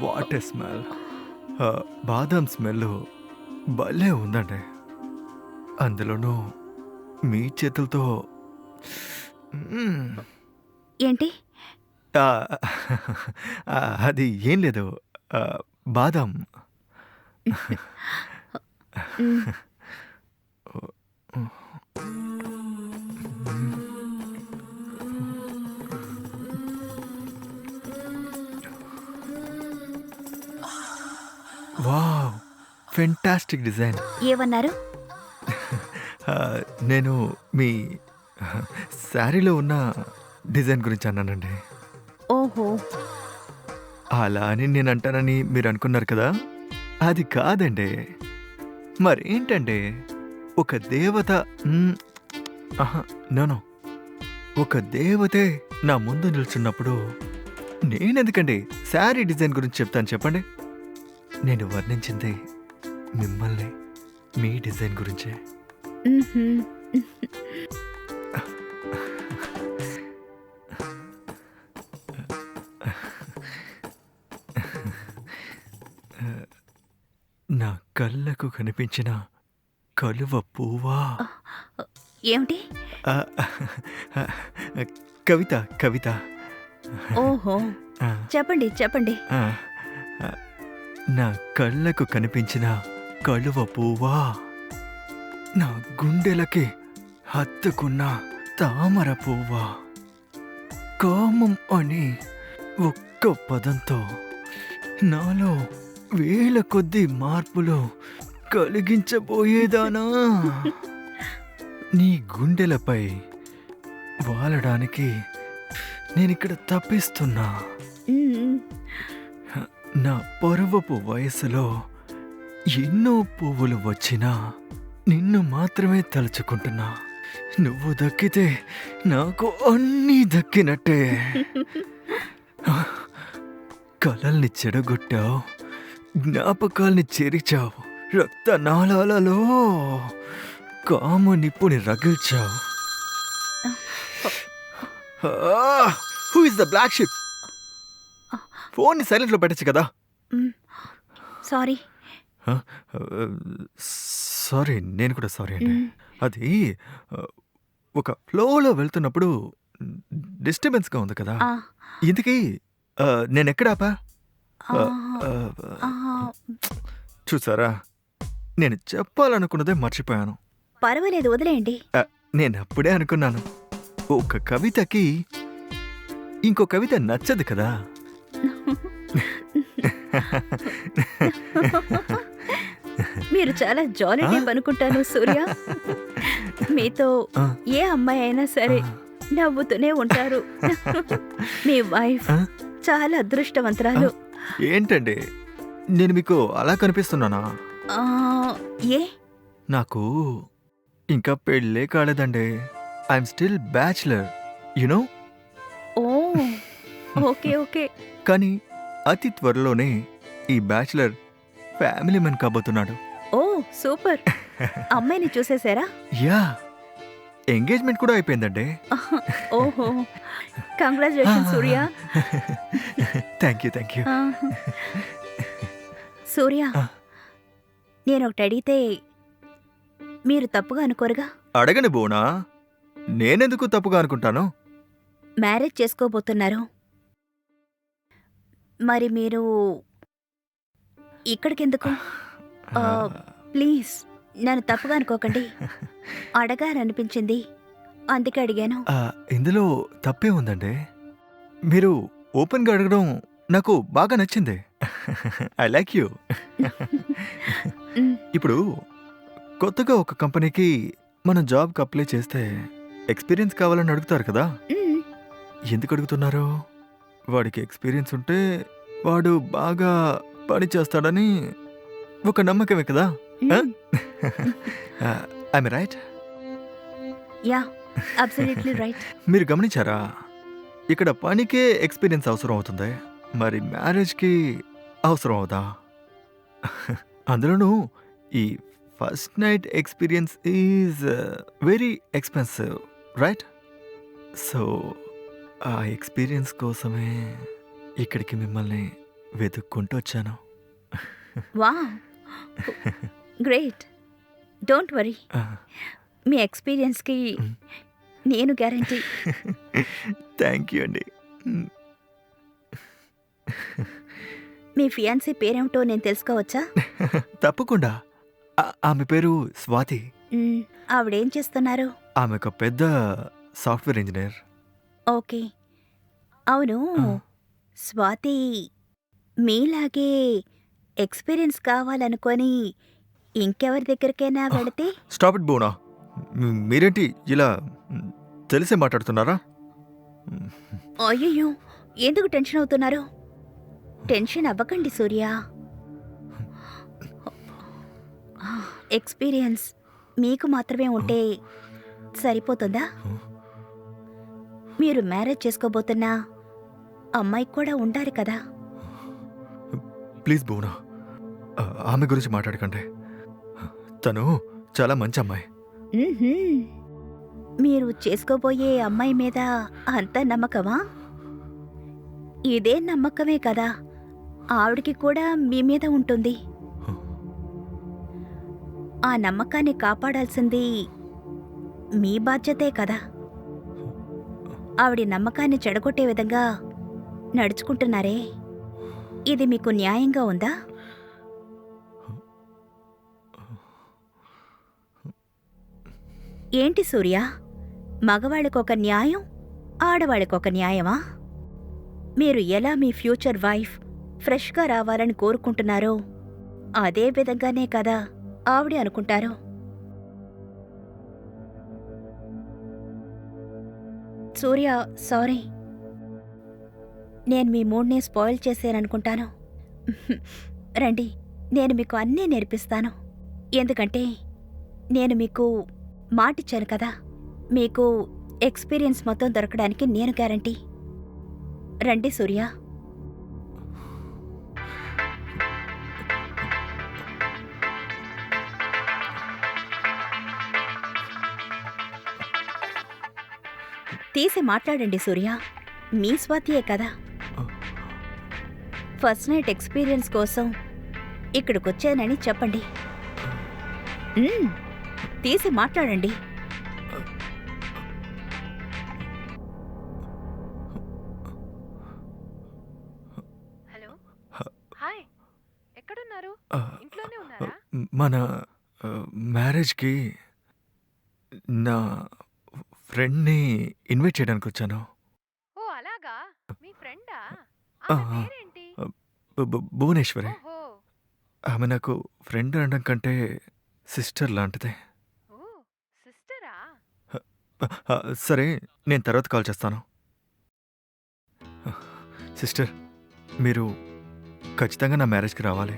What a smell! బాదం smell భలే ఉందండి. అందులోనూ మీ చేతులతో. మ్మ్. ఏంటి? ఆ, అది ఏం లేదు. ఆ, బాదం. మ్, వావ్! Fantastic design. ఏమన్నారు? నేను మీ శారీలో ఉన్న డిజైన్ గురించి అన్నానండి. ఓహో! అలా అని నేను అంటానని మీరు అనుకున్నారు కదా, అది కాదండి. మరేంటండి, ఒక దేవత. మ్, ఆహా, నో. ఒక దేవతే నా ముందు నిల్చున్నప్పుడు నేనెందుకండి శారీ డిజైన్ గురించి చెప్తాను చెప్పండి. నేను వర్ణించింది మిమ్మల్ని, మీ డిజైన్ గురించే. మ్హూ. నా కళ్ళకు కనిపించిన కలువ పువ్వా. ఏమిటి? ఆ, కవిత కవిత. ఓహో! ఆ, చెప్పండి చెప్పండి. ఆ, ఆ, నా కళ్ళకు కనిపించిన కలువ పువ్వా, నా గుండెలకి హత్తుకున్న తామర పువ్వా, కామం అని ఒక్క పదంతో నాలో వేల కొద్ది మార్పులు కలిగించబోయేదానా, నీ గుండెలపై వాలడానికి నేనిక్కడ తప్పిస్తున్నా. మ్, నా పరువపు వయసులో ఎన్నో పువ్వులు వచ్చినా నిన్ను మాత్రమే తలుచుకుంటున్నా. నువ్వు దక్కితే నాకు అన్నీ దక్కినట్టే. కలల్ని చెడగొట్టావు, జ్ఞాపకాల్ని చెరిచావు, రక్తనాళాలలో కామ నిప్పుని రగిల్చావు. Who is the black ship? ఫోన్ని సైలెంట్లో పెట్టచ్చు కదా. మ్. సారీ. సారీ, నేను కూడా సారీ అండి. మ్. అది ఆ, ఒక ఫ్లోలో వెళ్తున్నప్పుడు డిస్టర్బెన్స్గా ఉంది కదా. ఆ, ఇంతకీ నేను ఎక్కడ ఆపా? ఆ, ఆ, ఆ, చూసారా, నేను చెప్పాలనుకున్నదే మర్చిపోయాను. పర్వాలేదు వదిలేయండి. నేను అప్పుడే అనుకున్నాను, ఒక కవితకి ఇంకో కవిత నచ్చదు కదా. మీరు చాలా జాలీ టైప్ అనుకుంటాను సూర్య. మీతో ఆ, ఏ అమ్మాయి అయినా సరే ఆ, నవ్వుతూనే ఉంటారు. మీ వైఫ్ ఆ, చాలా అదృష్టవంతురాలు. ఏంటండి, నేను మీకు అలా కనిపిస్తున్నానా? ఆ, ఏ? నాకు ఇంకా పెళ్ళే కాలేదండి. I'm still bachelor, you. Know, oh okay. Okay అతి త్వరలోనే ఈ బ్యాచులర్ ఫ్యామిలీ మెన్ కాబోతున్నాడు. Oh super. అమ్మాయిని చూసేశారా? యా, ఎంగేజ్మెంట్ కూడా అయిపోయిందండి. ఓహో, congratulation Surya. Thank you, thank you. ఆ, సూర్య, నేను ఒకటి అడిగితే మీరు తప్పుగా అనుకోరుగా? అడగని బోనా, నేనెందుకు తప్పుగా అనుకుంటాను? మ్యారేజ్ చేసుకోబోతున్నారు, మరి మీరు ఇక్కడికెందుకు? ఆ, ప్లీజ్ నన్ను తప్పుగా అనుకోకండి. అడగాలనిపించింది, అందుకే అడిగాను. ఇందులో తప్పే ఉందండి. మీరు ఓపెన్గా అడగడం నాకు బాగా నచ్చింది. I like you. మ్, ఇప్పుడు కొత్తగా ఒక కంపెనీకి మనం జాబ్కి అప్లై చేస్తే ఎక్స్పీరియన్స్ కావాలని అడుగుతారు కదా. మ్, ఎందుకు అడుగుతున్నారు? వాడికి ఎక్స్పీరియన్స్ ఉంటే వాడు బాగా పని చేస్తాడని ఒక నమ్మకమే కదా. మ్. I'm right? Yeah, absolutely right. మీరు గమనించారా, ఇక్కడ పనికే ఎక్స్పీరియన్స్ అవసరం అవుతుంది, మరి మ్యారేజ్కి అవసరం అవుదా? అందులోనూ ఈ first night experience is very expensive, right? So, ఆ ఎక్స్‌పీరియన్స్ కోసమే ఇక్కడికి మిమ్మల్ని వెతుక్కుంటూ వచ్చాను. వావ్! గ్రేట్. Don't worry. ఆ! మీ ఎక్స్‌పీరియన్స్‌కి హ్మ్. నేను గ్యారంటీ. థ్యాంక్ యూ అండి. హ్మ్. మీ ఫియాన్సీ పేరేమిటో నేను తెలుసుకోవచ్చా? తప్పకుండా. ఆమె పేరు స్వాతి. హ్మ్. ఆవిడేం చేస్తున్నారు? ఆమెొక పెద్ద సాఫ్ట్‌వేర్ ఇంజినీర్. ఓకే. అవును. ఆ! స్వాతి మీలాగే ఎక్స్‌పీరియన్స్ కావాలనుకొని ఇంకెవరి దగ్గరికైనా వెళితే? స్టాప్ ఇట్ భువన. మీరేంటి ఇలా తెలిసే మాట్లాడుతున్నారా? అయ్యయ్యో! ఎందుకు టెన్షన్ అవుతున్నారు? టెన్షన్ అవ్వకండి సూర్య. ఎక్స్‌పీరియన్స్ మీకు మాత్రమే ఉంటే సరిపోతుందా? మీరు మ్యారేజ్ చేసుకోబోతున్న అమ్మాయికి కూడా ఉండాలి కదా! ప్లీజ్ భువన. ఆమె గురించి మాట్లాడకండి. తను చాలా మంచి అమ్మాయి. హుహు. మీరు చేసుకోబోయే అమ్మాయి మీద అంత నమ్మకమా? ఇదే నమ్మకమే కదా ఆవిడకి కూడా మీ మీద ఉంటుంది. ఆ నమ్మకాన్ని కాపాడాల్సింది మీ బాధ్యతే కదా! ఆవిడ నమ్మకాన్ని చెడగొట్టే విధంగా నడుచుకుంటున్నారే, ఇది మీకు న్యాయంగా ఉందా? ఏంటి సూర్య, మగవాళ్ళకొక న్యాయం, ఆడవాళ్ళకొక న్యాయమా? మీరు ఎలా మీ ఫ్యూచర్ వైఫ్ ఫ్రెష్‌గా రావాలని కోరుకుంటున్నారో అదే విధంగానే కదా ఆవిడ అనుకుంటారు. సూర్య, సారీ. నేను మీ మూడ్‌ని స్పాయిల్ చేశాననుకుంటాను. రండి, నేను మీకు అన్నీ నేర్పిస్తాను. ఎందుకంటే నేను మీకు మాటిచ్చాను కదా, మీకు ఎక్స్‌పీరియన్స్ మొత్తం దొరకడానికి నేను గ్యారంటీ. రండి సూర్య. తీసి మాట్లాడండి సూర్య. మీ స్వాతియే కదా. ఫస్ట్ నైట్ ఎక్స్‌పీరియన్స్ కోసం ఇక్కడికొచ్చానని చెప్పండి. హ్మ్. తీసి మాట్లాడండి. హలో. హాయ్. ఎక్కడున్నారు? ఆ, ఇంట్లోనే ఉన్నారా? మన మ్యారేజ్‌కి నా ఫ్రెండ్‌ని ఇన్వైట్ చేయడానికి వచ్చాను. ఓ అలాగా? మీ ఫ్రెండా? ఆ! ఆమె ఆ! పేరేంటి? భువనేశ్వరి. ఓహో! ఆమె నాకు ఫ్రెండ్ అనడం కంటే సిస్టర్ లాంటిదే. ఓ సిస్టరా? ఆ, సరే, నేను తర్వాత కాల్ చేస్తాను. సిస్టర్, మీరు ఖచ్చితంగా నా మ్యారేజ్‌కి రావాలి.